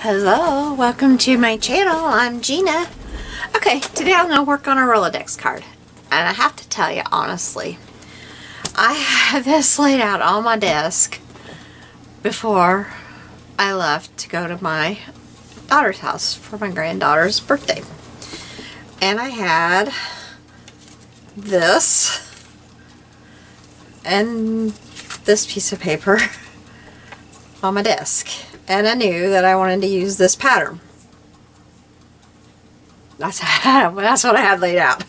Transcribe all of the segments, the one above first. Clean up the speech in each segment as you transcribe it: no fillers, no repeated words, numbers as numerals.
Hello, welcome to my channel. I'm Gina. Okay, today I'm going to work on a Rolodex card. And I have to tell you honestly, I had this laid out on my desk before I left to go to my daughter's house for my granddaughter's birthday. And I had this and this piece of paper on my desk. And I knew that I wanted to use this pattern. That's what I had laid out.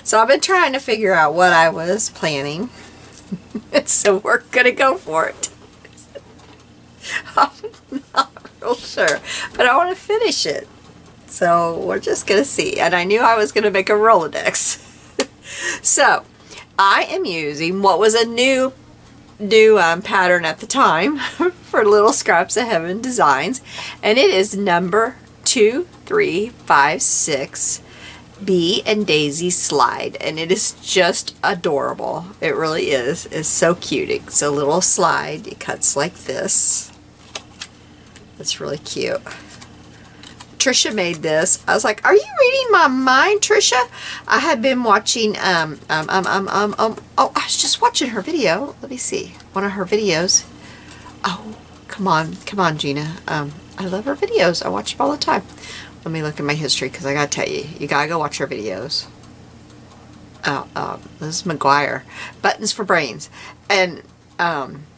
So I've been trying to figure out what I was planning. So we're going to go for it. I'm not real sure, but I want to finish it. So we're just going to see. And I knew I was going to make a Rolodex. So I am using what was a new pattern at the time for Little Scraps of Heaven Designs, and it is number 2356 Bee and Daisy Slide, and it is just adorable. It really is. It's so cute. It's a little slide. It cuts like this. It's really cute. Trisha made this. I was like, are you reading my mind, Trisha? I had been watching, oh, I was just watching her video. Let me see. One of her videos. Oh, come on, Gina. I love her videos. I watch them all the time. Let me look at my history, because I gotta tell you, you gotta go watch her videos. This is McGuire. Buttons for Brains. And,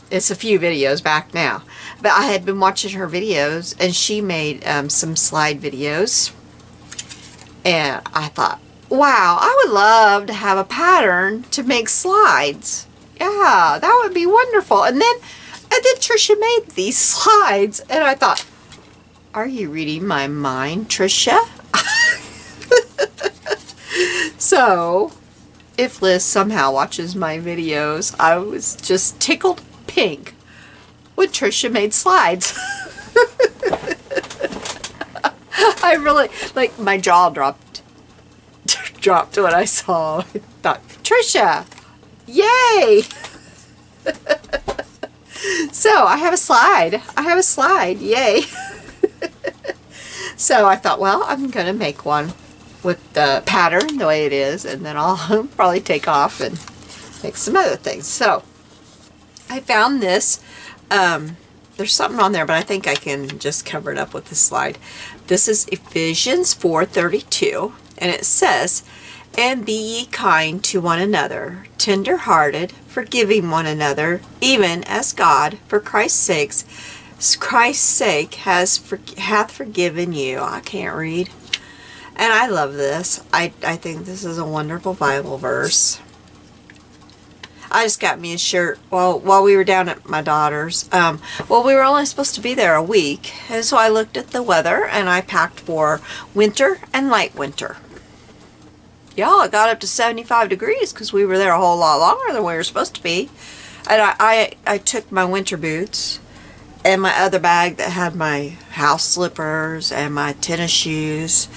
it's a few videos back now, but I had been watching her videos, and she made some slide videos, and I thought, wow, I would love to have a pattern to make slides. Yeah, that would be wonderful. And then Trisha made these slides, and I thought, are you reading my mind, Trisha? So if Liz somehow watches my videos, I was just tickled pink when Trisha made slides. I really, like, my jaw dropped when I saw. I thought, Trisha, yay! So I have a slide. Yay! So I thought, well, I'm gonna make one with the pattern the way it is, and then I'll probably take off and make some other things. So I found this. There's something on there, but I think I can just cover it up with this slide. This is Ephesians 4:32, and it says, "And be ye kind to one another, tender-hearted, forgiving one another, even as God, for Christ's sake, hath forgiven you." I can't read. And I love this. I think this is a wonderful Bible verse. I just got me a shirt while we were down at my daughter's. Well, we were only supposed to be there a week, and so I looked at the weather, and I packed for winter and light winter. Y'all, it got up to 75 degrees because we were there a whole lot longer than we were supposed to be. And I took my winter boots and my other bag that had my house slippers and my tennis shoes.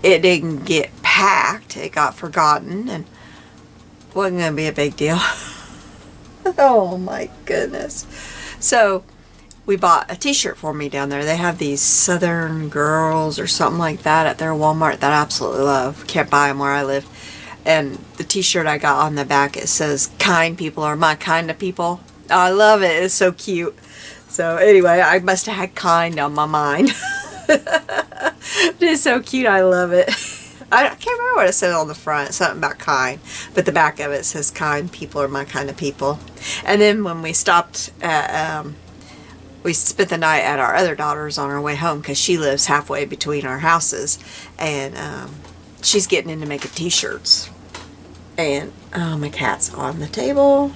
It didn't get packed. It got forgotten, and wasn't going to be a big deal. Oh my goodness. So we bought a t-shirt for me down there. They have these Southern Girls or something like that at their Walmart that I absolutely love. Can't buy them where I live. And the t-shirt I got on the back, it says, "Kind people are my kind of people." Oh, I love it. It's so cute. So anyway, I must have had kind on my mind. It is so cute. I love it. I can't remember what it said on the front. Something about kind. But the back of it says, "Kind people are my kind of people." And then when we stopped at, we spent the night at our other daughter's on our way home, because she lives halfway between our houses. And she's getting into making t-shirts. And my cat's on the table.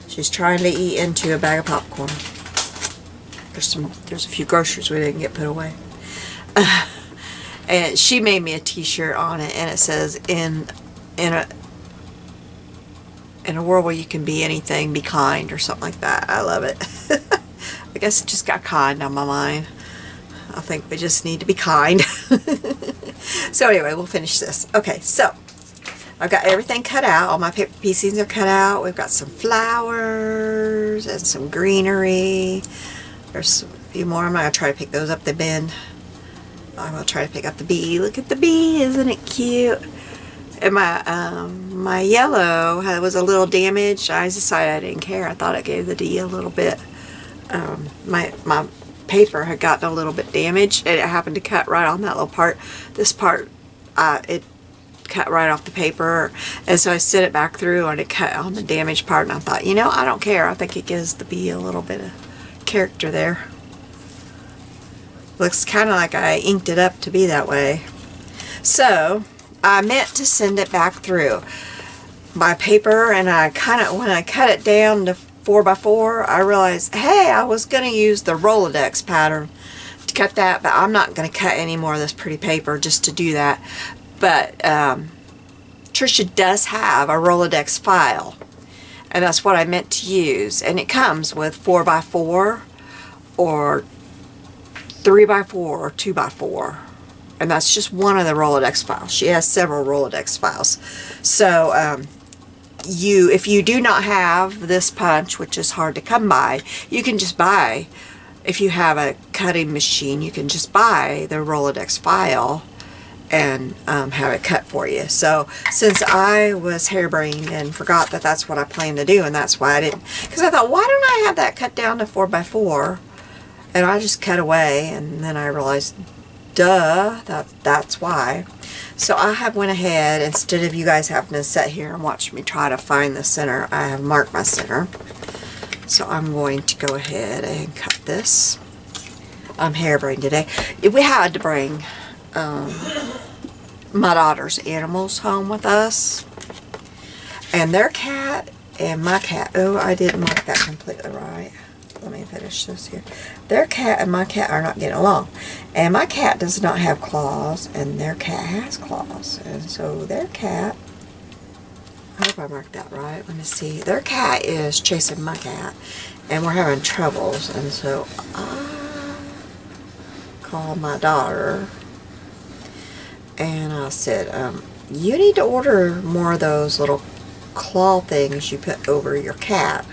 She's trying to eat into a bag of popcorn. There's a few groceries we didn't get put away. And she made me a t-shirt on it, and it says, in a world where you can be anything, be kind, or something like that. I love it. I guess it just got kind on my mind. I think we just need to be kind. So anyway, we'll finish this. Okay, so I've got everything cut out. All my paper piecings are cut out. We've got some flowers and some greenery. There's a few more. I'm not going to try to pick those up. They bend. I'm going to try to pick up the bee. Look at the bee. Isn't it cute? And my yellow was a little damaged. I decided I didn't care. I thought I gave the D a little bit. My paper had gotten a little bit damaged, and it happened to cut right on that little part. This part, it cut right off the paper, and so I sent it back through, and it cut on the damaged part, and I thought, you know, I don't care. I think it gives the bee a little bit of character there. Looks kind of like I inked it up to be that way. So I meant to send it back through my paper, and when I cut it down to 4x4, I realized, hey, I was going to use the Rolodex pattern to cut that, but I'm not going to cut any more of this pretty paper just to do that. But Trisha does have a Rolodex file, and that's what I meant to use, and it comes with 4x4 or 3x4 or 2x4, and that's just one of the Rolodex files. She has several Rolodex files. So if you do not have this punch, which is hard to come by, you can just buy, if you have a cutting machine, you can just buy the Rolodex file and have it cut for you. So since I was harebrained and forgot that that's what I planned to do, and that's why I didn't, because I thought, why don't I have that cut down to 4x4, and I just cut away, and then I realized, duh, that's why. So I have went ahead, instead of you guys having to sit here and watch me try to find the center, I have marked my center. So I'm going to go ahead and cut this. I'm harebrained today. We had to bring my daughter's animals home with us, and their cat and my cat, oh, I didn't mark that completely right. Let me finish this here. Their cat and my cat are not getting along, and my cat does not have claws, and their cat has claws, and so their cat, I hope I marked that right. Let me see. Their cat is chasing my cat, and we're having troubles, and so I called my daughter, and I said, you need to order more of those little claw things you put over your cat,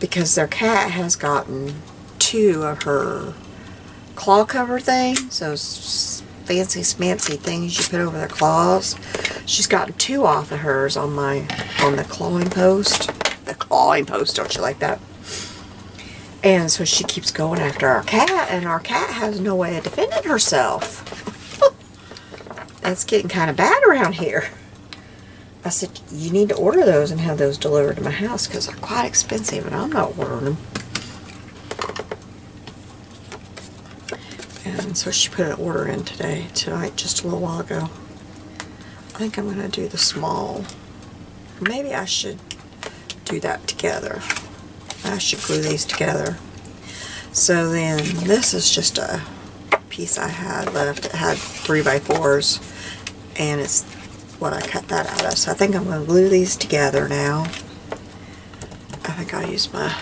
because their cat has gotten 2 of her claw cover things, those fancy smancy things you put over their claws. She's gotten 2 off of hers on the clawing post. The clawing post, don't you like that? And so she keeps going after our cat, and our cat has no way of defending herself. It's getting kind of bad around here. I said, you need to order those and have those delivered to my house, because they're quite expensive, and I'm not ordering them. And so she put an order in tonight, just a little while ago. I think I'm going to do the small. Maybe I should do that together. I should glue these together. So then this is just a piece I had left. It had 3x4s, and it's what I cut that out of. So I think I'm going to glue these together now. I think I'll use my...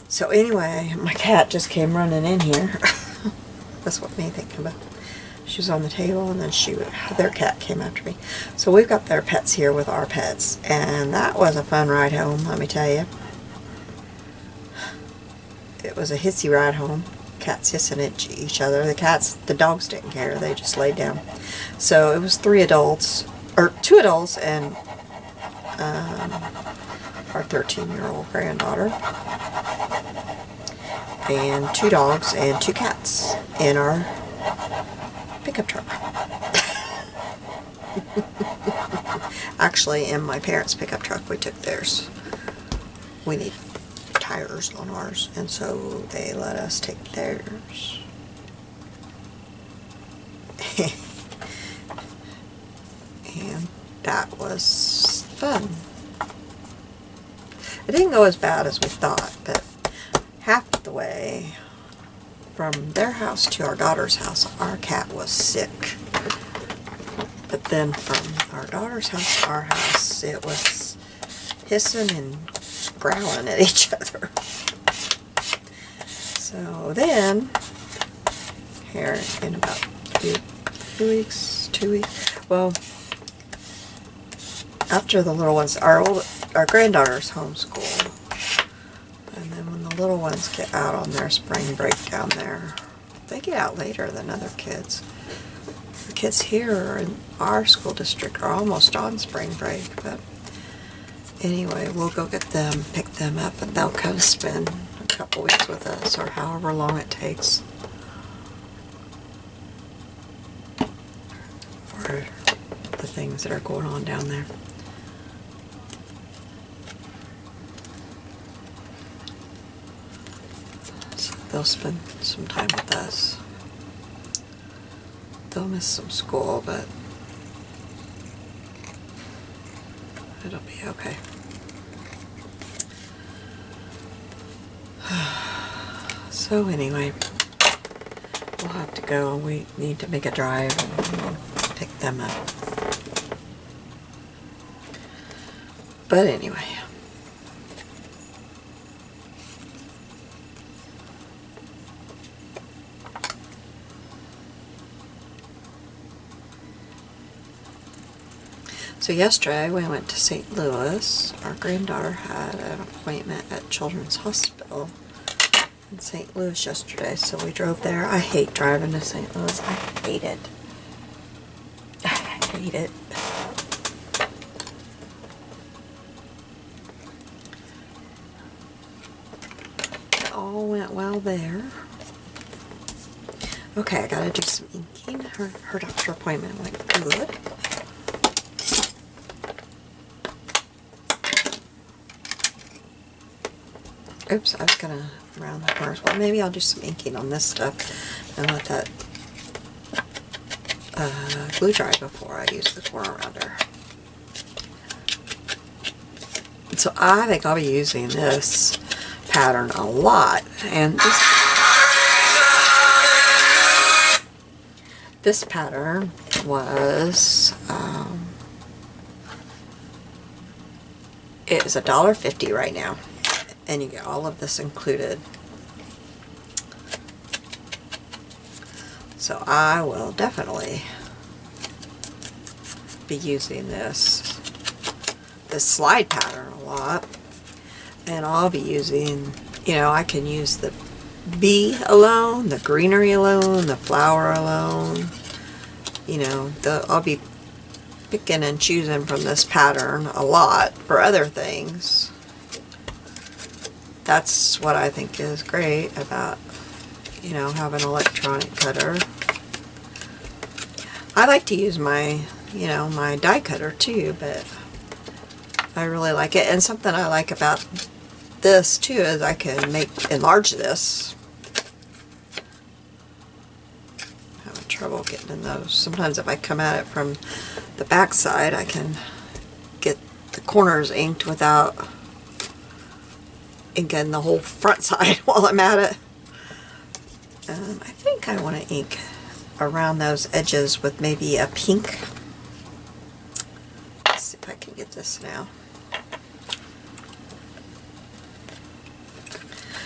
So anyway, my cat just came running in here. That's what made me think about. She was on the table, and then their cat came after me. So we've got their pets here with our pets, and that was a fun ride home, let me tell you. It was a hissy ride home. Cats hissing at each other. The dogs didn't care. They just laid down. So it was 3 adults, or 2 adults, and our 13-year-old granddaughter, and 2 dogs and 2 cats in our pickup truck. Actually, in my parents' pickup truck, we took theirs. We need tires on ours, and so they let us take theirs. And that was fun. It didn't go as bad as we thought, but half the way from their house to our daughter's house, our cat was sick. But then from our daughter's house to our house, it was hissing and growling at each other. So then, here in about 2 weeks, well, after the little ones, our granddaughter's homeschooled, and then when the little ones get out on their spring break down there. They get out later than other kids. The kids here in our school district are almost on spring break, but anyway, we'll go get them, pick them up, and they'll kind of spend a couple weeks with us, or however long it takes for the things that are going on down there. So they'll spend some time with us. They'll miss some school, but it'll be okay. So anyway, we'll have to go. We need to make a drive and pick them up. But anyway. So yesterday we went to St. Louis. Our granddaughter had an appointment at Children's Hospital in St. Louis yesterday, so we drove there. I hate driving to St. Louis. I hate it. I hate it. It all went well there. Okay, I gotta do some inking. Her doctor appointment went good. Oops, I was gonna round the corners. Well, maybe I'll do some inking on this stuff and let that glue dry before I use the corner rounder. So I think I'll be using this pattern a lot, and this pattern was it is $1.50 right now. And you get all of this included. So I will definitely be using this slide pattern a lot. And I'll be using, you know, I can use the bee alone, the greenery alone, the flower alone. You know, I'll be picking and choosing from this pattern a lot for other things. That's what I think is great about, you know, having an electronic cutter. I like to use my, you know, my die cutter too, but I really like it. And something I like about this too is I can enlarge this. I'm having trouble getting in those. Sometimes if I come at it from the back side, I can get the corners inked without inking the whole front side while I'm at it. I think I want to ink around those edges with maybe a pink. Let's see if I can get this now.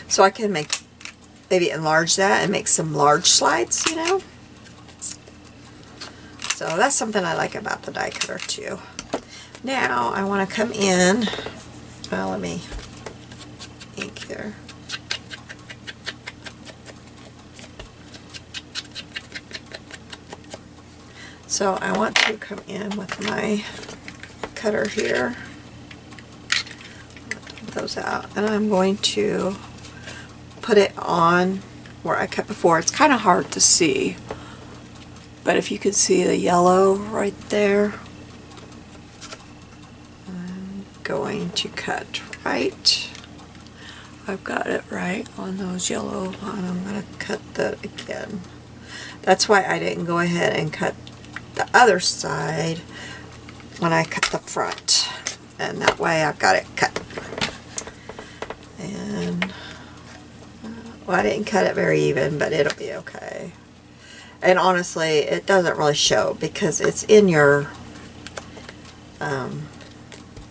So I can maybe enlarge that and make some large slides, you know. So that's something I like about the die cutter too. Now I want to come in, well, let me ink here. So I want to come in with my cutter here, put those out, and I'm going to put it on where I cut before. It's kind of hard to see, but if you can see the yellow right there, I'm going to cut right. I've got it right on those yellow, and I'm going to cut that again. That's why I didn't go ahead and cut the other side when I cut the front, and that way I've got it cut. And well, I didn't cut it very even, but it'll be okay. And honestly, it doesn't really show because it's in your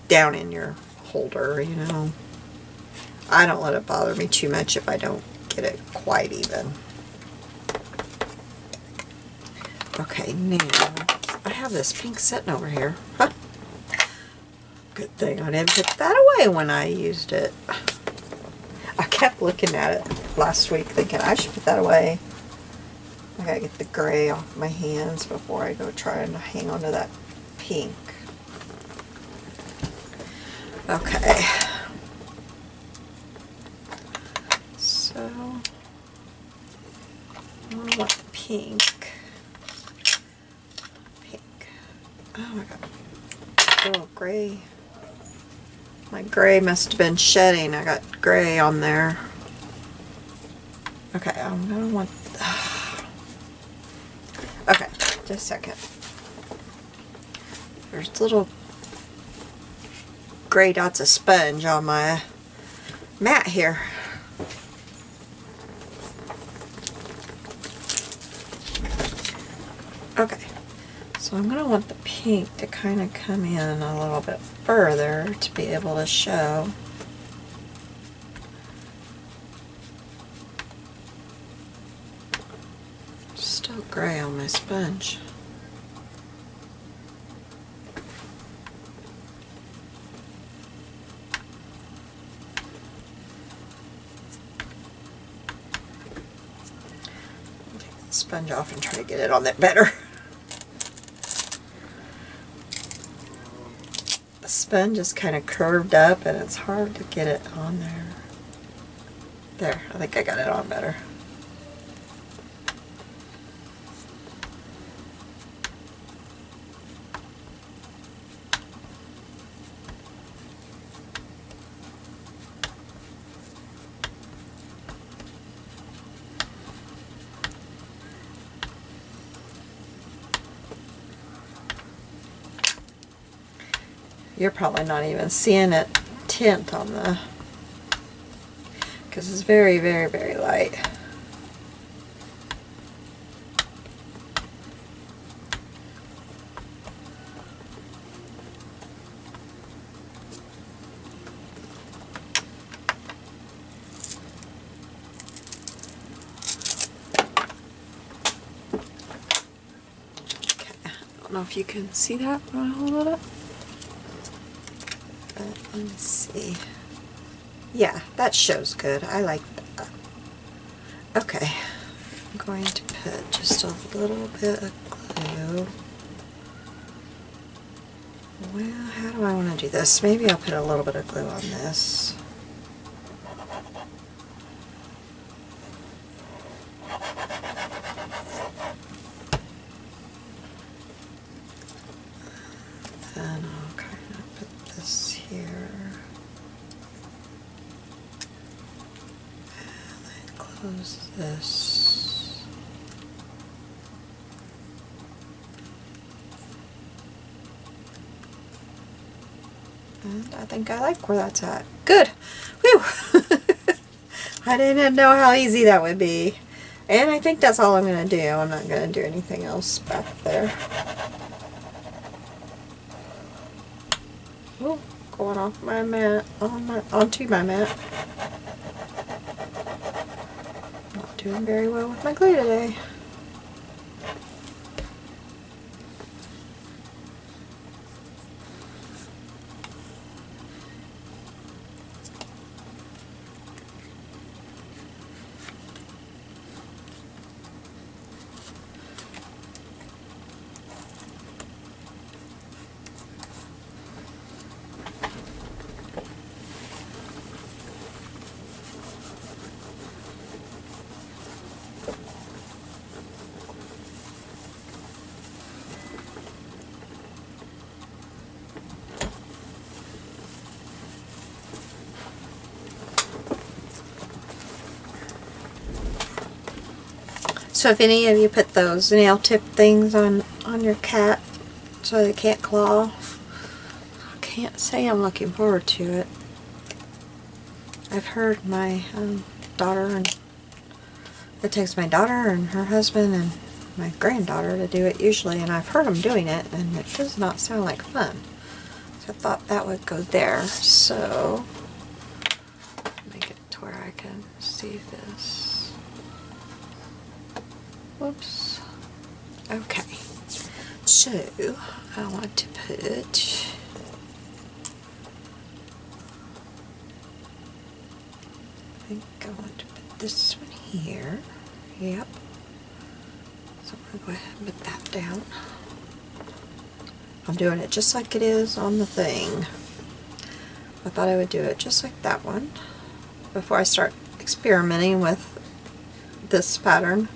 down in your holder, you know. I don't let it bother me too much if I don't get it quite even. Okay, now I have this pink sitting over here. Huh. Good thing I didn't put that away when I used it. Okay. kept looking at it last week thinking I should put that away. I gotta get the gray off my hands before I go try and hang on to that pink. Okay. So, I want pink. Pink. Oh my god. Oh, gray. My gray must have been shedding. I got gray on there. Okay, I'm gonna want... Okay, just a second. There's little gray dots of sponge on my mat here. Okay, so I'm going to want the pink to kind of come in a little bit further to be able to show. Still gray on my sponge. Take the sponge off and try to get it on there better. The sponge is kind of curved up and it's hard to get it on there. There, I think I got it on better. You're probably not even seeing it tint on the, because it's very, very, very light. Okay, I don't know if you can see that when I hold it up. Let me see. Yeah, that shows good. I like that. Okay, I'm going to put just a little bit of glue. Well, how do I want to do this? Maybe I'll put a little bit of glue on this. Then I'll kind of put this here. And then close this. And I think I like where that's at. Good! Whew! I didn't know how easy that would be. And I think that's all I'm going to do. I'm not going to do anything else back there. Ooh, going off my mat, onto my mat. Not doing very well with my glue today. So if any of you put those nail tip things on your cat so they can't claw, I can't say I'm looking forward to it. I've heard my daughter, and it takes my daughter and her husband and my granddaughter to do it usually, and I've heard them doing it and it does not sound like fun. So I thought that would go there. So make it to where I can see this. Whoops. Okay. So I want to put think I want to put this one here. Yep. So I'm going to go ahead and put that down. I'm doing it just like it is on the thing. I thought I would do it just like that one before I start experimenting with this pattern.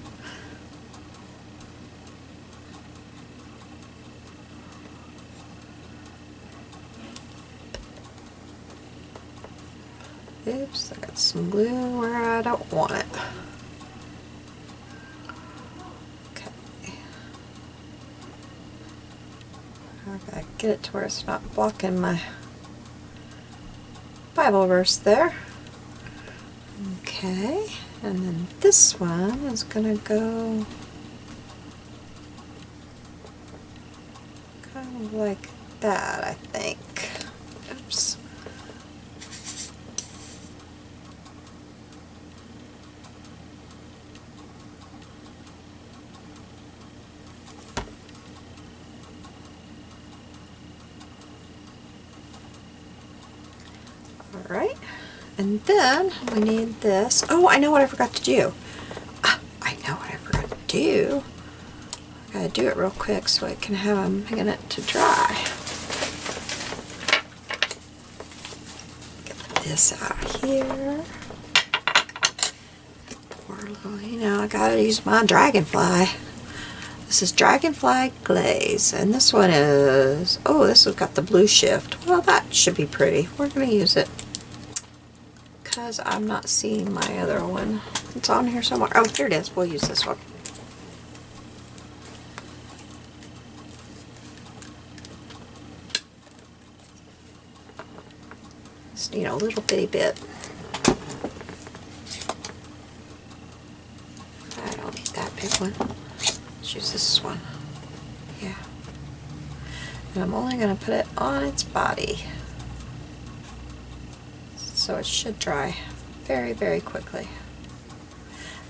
Oops, I got some glue where I don't want it. Okay. I gotta get it to where it's not blocking my Bible verse there. Okay, and then this one is gonna go kind of like that, I think. Oops. Alright, and then we need this. Oh, I know what I forgot to do. I know what I forgot to do. I gotta do it real quick so I can have a minute to dry. Get this out of here. Pour a little, you know, I gotta use my Dragonfly. This is Dragonfly Glaze, and this one is, oh, this has got the blue shift. Well, that should be pretty. We're going to use it because I'm not seeing my other one. It's on here somewhere. Oh, here it is. We'll use this one. Just need a little bitty bit. I don't need that big one. Use this one. Yeah. And I'm only going to put it on its body. So it should dry very, very quickly.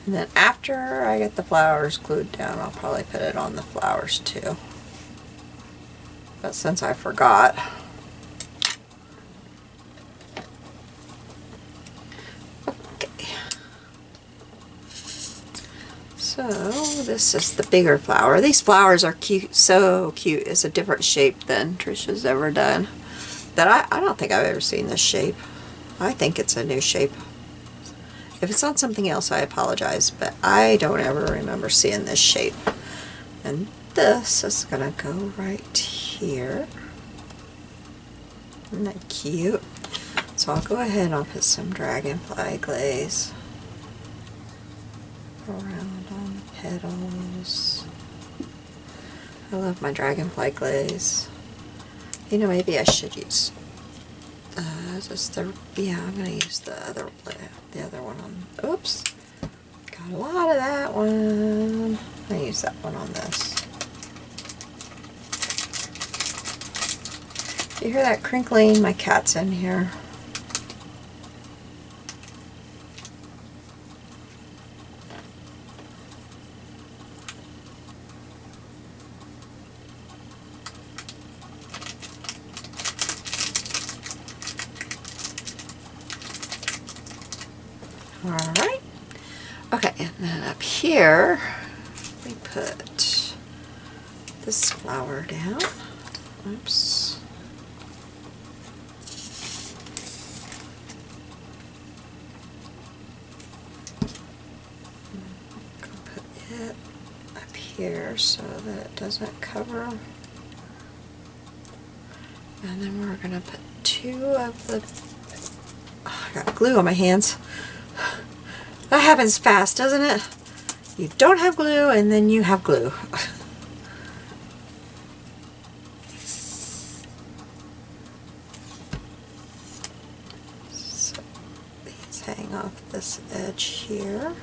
And then after I get the flowers glued down, I'll probably put it on the flowers too. But since I forgot, so this is the bigger flower. These flowers are cute, so cute. It's a different shape than Trisha's ever done. That I don't think I've ever seen this shape. I think it's a new shape. If it's on something else, I apologize, but I don't ever remember seeing this shape. And this is gonna go right here. Isn't that cute? So I'll go ahead and I'll put some Dragonfly Glaze around on the petals. I love my Dragonfly Glaze. You know, maybe I should use just the, yeah, I'm gonna use the other one on, oops, got a lot of that one. I use that one on this. You hear that crinkling? My cat's in here. Alright, okay, and then up here we put this flower down. Oops. I'm going to put it up here so that it doesn't cover. And then we're going to put two of the, oh, I got glue on my hands. That happens fast, doesn't it? You don't have glue and then you have glue. So these hang off this edge here.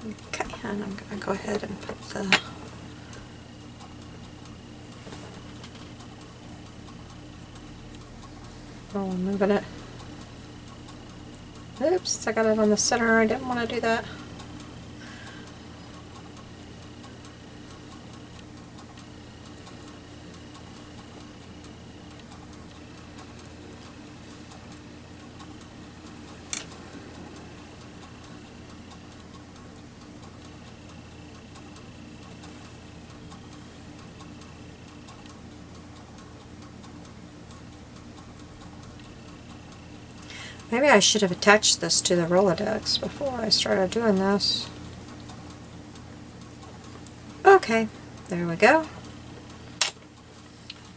Okay, and I'm going to go ahead and put the I'm moving it. Oops, I got it on the center. I didn't want to do that. Maybe I should have attached this to the Rolodex before I started doing this. Okay, there we go.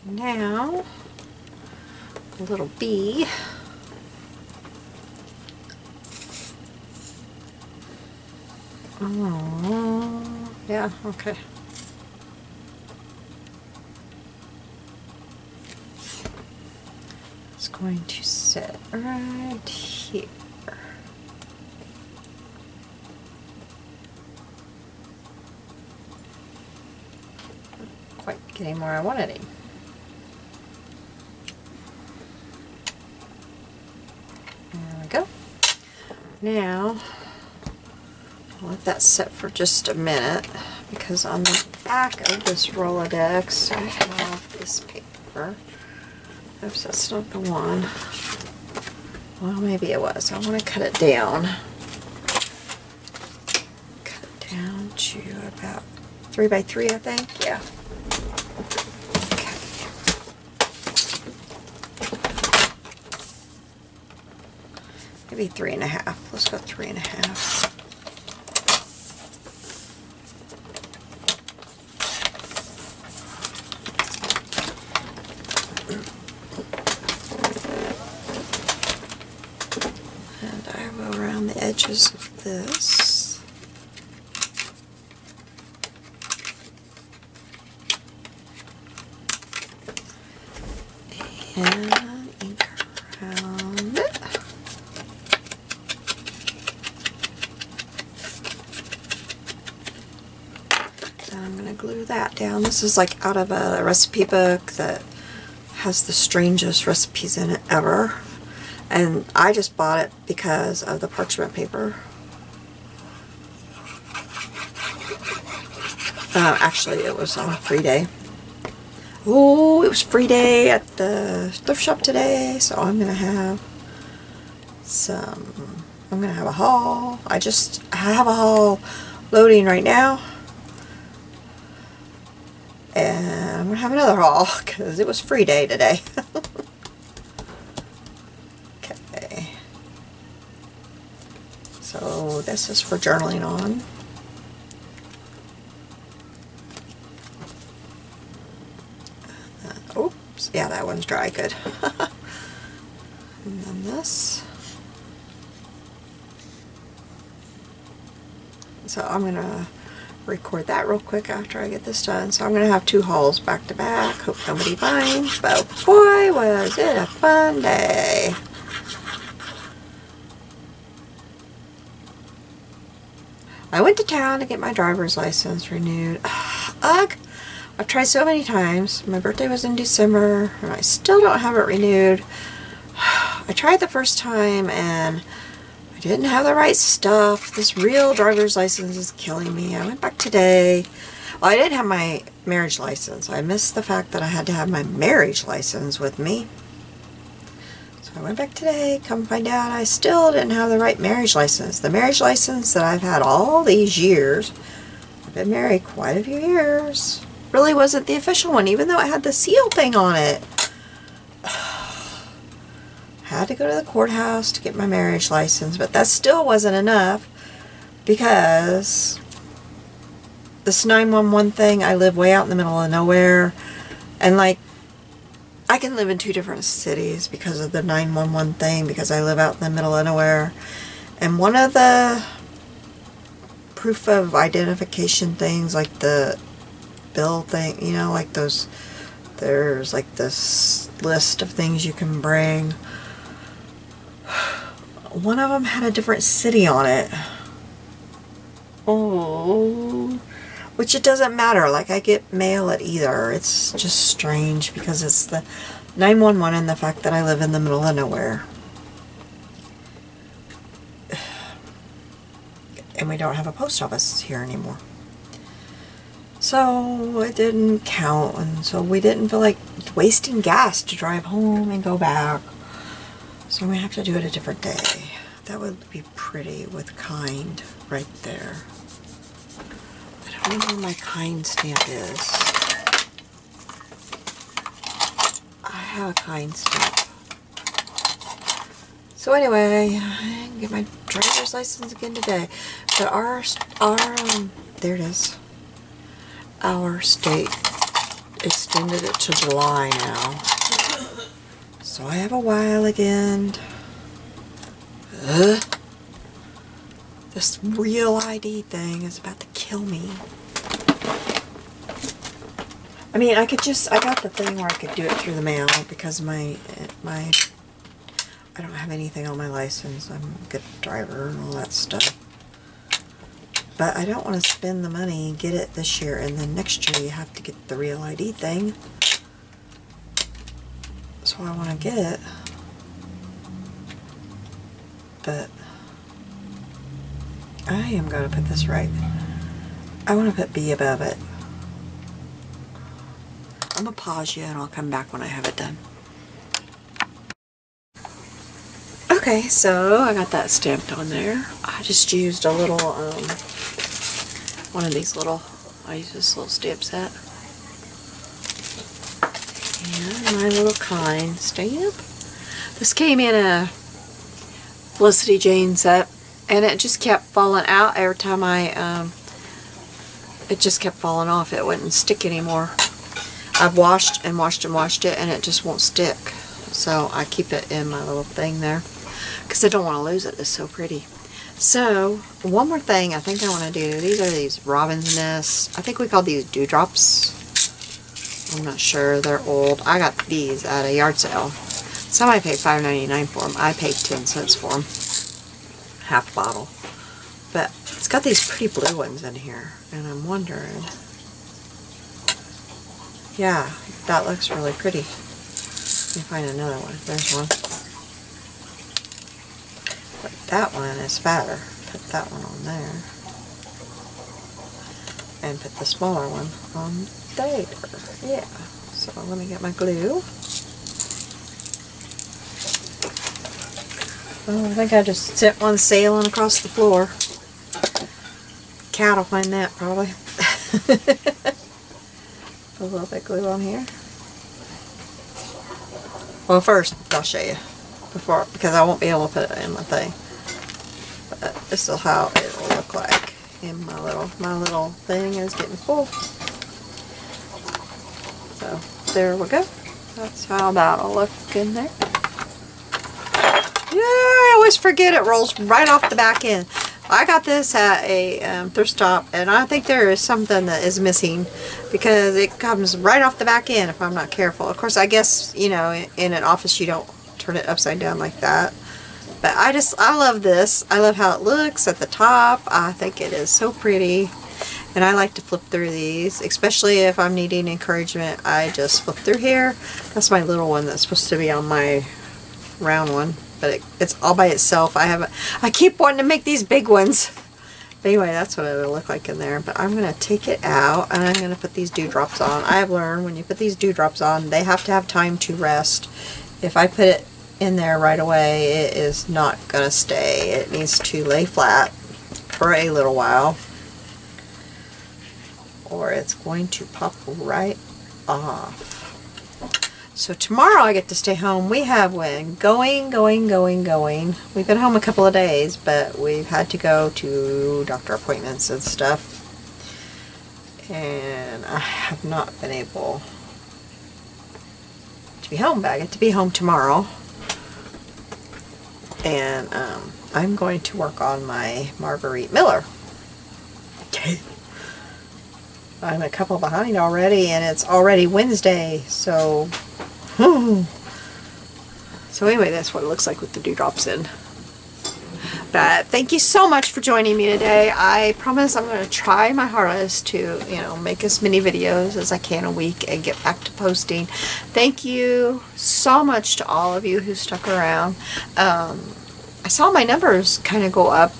Now, a little bee. Oh, yeah, okay. It's going to sit right here. Not quite getting where I wanted him. There we go. Now, I'll let that sit for just a minute, because on the back of this Rolodex I have this paper. Oops, that's not the one. Well, maybe it was. I want to cut it down. Cut it down to about 3 by 3, I think. Yeah. Okay. Maybe 3.5. Let's go 3.5. Edges of this. And ink around it. And I'm going to glue that down. This is like out of a recipe book that has the strangest recipes in it ever. And I just bought it because of the parchment paper. Actually, it was on a free day. Oh, it was free day at the thrift shop today, so I'm gonna have some. I'm gonna have a haul. I have a haul loading right now, and I'm gonna have another haul because it was free day today. So this is for journaling on. Oops, yeah, that one's dry, good. And then this. So I'm going to record that real quick after I get this done. So I'm going to have 2 hauls back to back. Hope nobody minds, but boy, was it a fun day. I went to town to get my driver's license renewed. Ugh! I've tried so many times. My birthday was in December, and I still don't have it renewed. I tried the first time, and I didn't have the right stuff. This real driver's license is killing me. I went back today. Well, I didn't have my marriage license. I missed the fact that I had to have my marriage license with me. I went back today, come find out I still didn't have the right marriage license. The marriage license that I've had all these years, I've been married quite a few years, really wasn't the official one, even though it had the seal thing on it. Had to go to the courthouse to get my marriage license, but that still wasn't enough, because this 911 thing, I live way out in the middle of nowhere, and like, I can live in 2 different cities because of the 911 thing, because I live out in the middle of nowhere. And one of the proof of identification things, like the bill thing, you know, like those, there's like this list of things you can bring. One of them had a different city on it. Oh. Which it doesn't matter, like I get mail at either. It's just strange because it's the 911 and the fact that I live in the middle of nowhere. and we don't have a post office here anymore. So it didn't count, and so we didn't feel like wasting gas to drive home and go back. So we have to do it a different day. That would be pretty with Kind right there. I don't know where my Kind stamp is. I have a Kind stamp. So anyway, I can get my driver's license again today. But there it is. Our state extended it to July now. So I have a while again. This real ID thing is about to kill me. I mean, I got the thing where I could do it through the mail because I don't have anything on my license. I'm a good driver and all that stuff. But I don't want to spend the money and get it this year, and then next year you have to get the real ID thing. So I want to get it. But I am going to put this right. I want to put B above it. I'm going to pause you and I'll come back when I have it done. Okay, so I got that stamped on there. I just used a little, one of these little, I use this little stamp set. And my little Kind stamp. This came in a Felicity Jane set, and it just kept falling out every time it just kept falling off. It wouldn't stick anymore. I've washed and washed and washed it, and it just won't stick. So I keep it in my little thing there, because I don't want to lose it. It's so pretty. So, one more thing I think I want to do. These are these robin's nests. I think we call these dewdrops. I'm not sure. They're old. I got these at a yard sale. Somebody paid $5.99 for them. I paid 10 cents for them. Half bottle. But it's got these pretty blue ones in here. And I'm wondering. Yeah, that looks really pretty. Let me find another one. There's one. But that one is fatter. Put that one on there. And put the smaller one on there. Yeah. So let me get my glue. Oh, I think I just sent one sailing across the floor. Cat will find that probably. Put a little bit of glue on here. Well, first I'll show you because I won't be able to put it in my thing. But this is how it will look like. And my little thing is getting full. So there we go. That's how that'll look in there. Yeah, I always forget it rolls right off the back end. I got this at a thrift stop, and I think there is something that is missing because it comes right off the back end if I'm not careful. Of course, I guess, you know, in an office you don't turn it upside down like that. But I love this. I love how it looks at the top. I think it is so pretty. And I like to flip through these, especially if I'm needing encouragement. I just flip through here. That's my little one that's supposed to be on my round one. But it's all by itself. I keep wanting to make these big ones. But anyway, that's what it'll look like in there. But I'm going to take it out and I'm going to put these dewdrops on. I have learned when you put these dewdrops on, they have to have time to rest. If I put it in there right away, it is not going to stay. It needs to lay flat for a little while, or it's going to pop right off. So tomorrow I get to stay home. We have been going. We've been home a couple of days, but we've had to go to doctor appointments and stuff. And I have not been able to be home, but I get to be home tomorrow. And I'm going to work on my Marguerite Miller. Okay. I'm a couple behind already, and it's already Wednesday, so... So anyway, that's what it looks like with the dewdrops in. But thank you so much for joining me today. I promise I'm going to try my hardest to, you know, make as many videos as I can a week and get back to posting. Thank you so much to all of you who stuck around. I saw my numbers kind of go up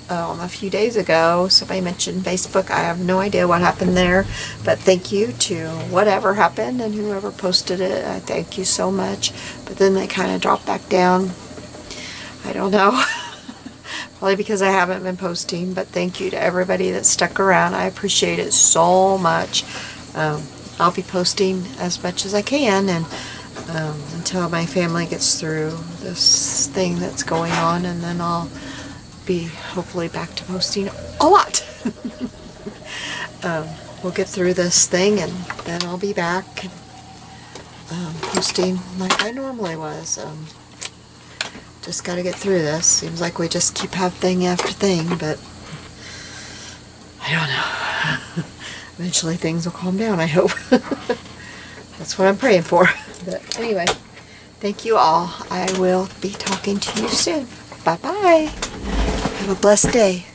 a few days ago. Somebody mentioned Facebook. I have no idea what happened there, but thank you to whatever happened and whoever posted it. I thank you so much. But then they kind of dropped back down. I don't know. Probably because I haven't been posting, but thank you to everybody that stuck around. I appreciate it so much. I'll be posting as much as I can, and until my family gets through this thing that's going on, and then I'll be hopefully back to posting a lot. We'll get through this thing, and then I'll be back posting like I normally was. Just got to get through this. Seems like we just keep having thing after thing, but I don't know. Eventually things will calm down, I hope. That's what I'm praying for. But anyway, thank you all. I will be talking to you soon. Bye-bye. Have a blessed day.